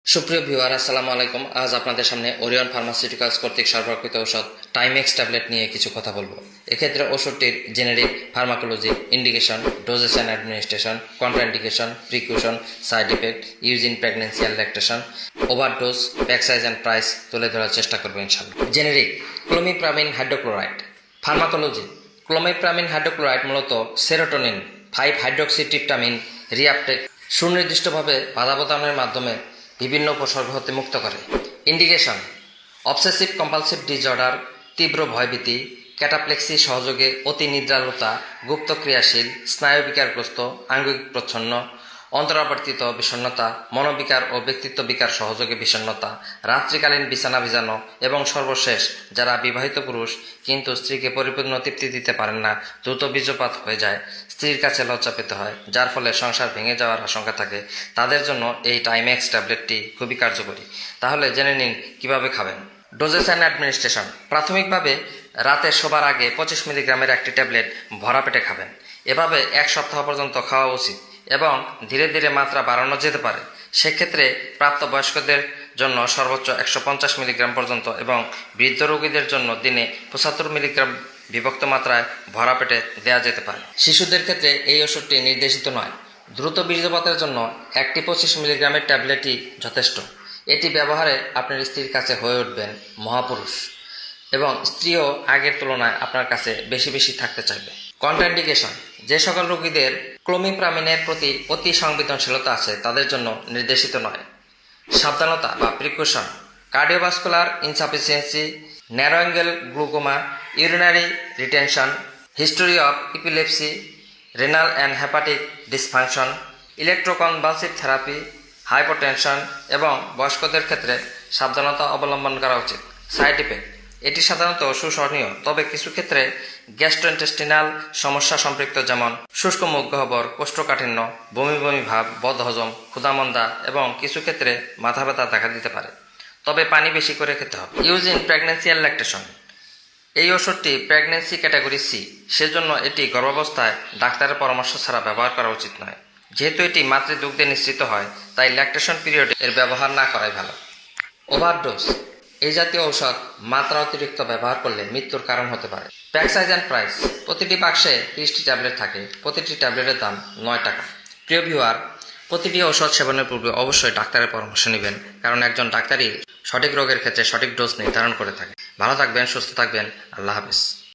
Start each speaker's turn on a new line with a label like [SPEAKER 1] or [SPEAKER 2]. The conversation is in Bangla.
[SPEAKER 1] সুপ্রিয় ভিউয়ার, আসসালামু আলাইকুম। আজ আপনাদের সামনে ওরিয়ন ফার্মাসিউটিক্যালস কর্তৃক সরবরাহকৃত ঔষধ টাইমেক্স ট্যাবলেট নিয়ে কিছু কথা বলবো। এক্ষেত্রে ওষুধটির generic, pharmacology, indication, doses and administration, contraindication, precaution, side effect, use in pregnancy and lactation, overdose, pack size and price তুলে ধরার চেষ্টা করবো ইনশাল্লাহ। Generic clomipramine hydrochloride. Pharmacology clomipramine hydrochloride মূলত সেরোটোনিন 5-হাইড্রোক্সিট্রিপটামিন রিআপটেক সুনির্দিষ্টভাবে বাধা প্রদানের মাধ্যমে বিভিন্ন উপসর্গ হতে মুক্ত করে। ইন্ডিকেশন: অবসেসিভ কম্পালসিভ ডিসঅর্ডার, তীব্র ভয়ভীতি, ক্যাটাপ্লেক্সি সহযোগে অতি নিদ্রালুতা, গুপ্ত ক্রিয়াশীল, স্নায়ুবিকারগ্রস্ত, আঙ্গিক প্রচ্ছন্ন, অন্তরাবর্তিত বিষণ্ণতা, মনোবিকার ও ব্যক্তিত্ব বিকার সহযোগে বিষণ্ণতা, রাত্রিকালীন বিছানা ভিজানো এবং সর্বশেষ যারা বিবাহিত পুরুষ কিন্তু স্ত্রীকে পরিপূর্ণ তৃপ্তি দিতে পারেন না, দ্রুত বীর্যপাত হয়ে যায়, স্ত্রীর কাছে লজ্জা পেতে হয়, যার ফলে সংসার ভেঙে যাওয়ার আশঙ্কা থাকে, তাদের জন্য এই টাইমেক্স ট্যাবলেটটি খুবই কার্যকরী। তাহলে জেনে নিন কিভাবে খাবেন। ডোজেস অ্যান্ড অ্যাডমিনিস্ট্রেশন: প্রাথমিকভাবে রাতে শোবার আগে 25 মিলিগ্রামের একটি ট্যাবলেট ভরা পেটে খাবেন। এভাবে 1 সপ্তাহ পর্যন্ত খাওয়া উচিত এবং ধীরে ধীরে মাত্রা বাড়ানো যেতে পারে। সেক্ষেত্রে প্রাপ্তবয়স্কদের জন্য সর্বোচ্চ 150 মিলিগ্রাম পর্যন্ত এবং বৃদ্ধ রোগীদের জন্য দিনে 75 মিলিগ্রাম বিভক্ত মাত্রায় ভরা পেটে দেওয়া যেতে পারে। শিশুদের ক্ষেত্রে এই ওষুধটি নির্দেশিত নয়। দ্রুত বীর্যপাতের জন্য একটি 25 মিলিগ্রামের ট্যাবলেটই যথেষ্ট। এটি ব্যবহারে আপনার স্ত্রীর কাছে হয়ে উঠবেন মহাপুরুষ এবং স্ত্রীও আগের তুলনায় আপনার কাছে বেশি বেশি থাকতে চাইবে। কন্ট্রাইন্ডিকেশন: যে সকল রোগীদের ক্লোমিপ্রামিনের প্রতি অতি সংবেদনশীলতা আছে তাদের জন্য নির্দেশিত নয়। সাবধানতা বা precaution: cardiovascular insufficiency, narrow angle glaucoma, urinary retention, history of epilepsy, renal and hepatic dysfunction, electroconvulsive therapy, hypertension এবং বয়স্কদের ক্ষেত্রে সাবধানতা অবলম্বন করা উচিত। সাইড ইফেক্ট: এটি সাধারণত সুসহনীয়, তবে কিছু ক্ষেত্রে গ্যাস্ট্রোইন্টেস্টিনাল সমস্যা সম্পৃক্ত, যেমন শুষ্ক মুখ গহ্বর, কোষ্ঠকাঠিন্য, বমি বমি ভাব, বদহজম, ক্ষুধামন্দা এবং কিছু ক্ষেত্রে মাথা ব্যথা দেখা দিতে পারে। তবে পানি বেশি করে খেতে হবে। Use in pregnancy and lactation: এই ওষুধটি প্রেগনেন্সি ক্যাটাগরি সি, সেজন্য এটি গর্ভাবস্থায় ডাক্তারের পরামর্শ ছাড়া ব্যবহার করা উচিত নয়। যেহেতু এটি মাতৃদুগ্ধে নিঃসৃত হয়, তাই ল্যাকটেশন পিরিয়ডে এর ব্যবহার না করাই ভালো। ওভারডোজ: এই জাতীয় ঔষধ মাত্রা অতিরিক্ত ব্যবহার করলে মৃত্যুর কারণ হতে পারে। প্যাক সাইজ অ্যান্ড প্রাইস: প্রতিটি বাক্সে 30টি ট্যাবলেট থাকে। প্রতিটি ট্যাবলেটের দাম 9 টাকা। প্রিয় ভিউয়ার, প্রতিটি ঔষধ সেবনের পূর্বে অবশ্যই ডাক্তারের পরামর্শ নেবেন, কারণ একজন ডাক্তারই সঠিক রোগের ক্ষেত্রে সঠিক ডোজ নির্ধারণ করে থাকে। ভালো থাকবেন, সুস্থ থাকবেন। আল্লাহ হাফেজ।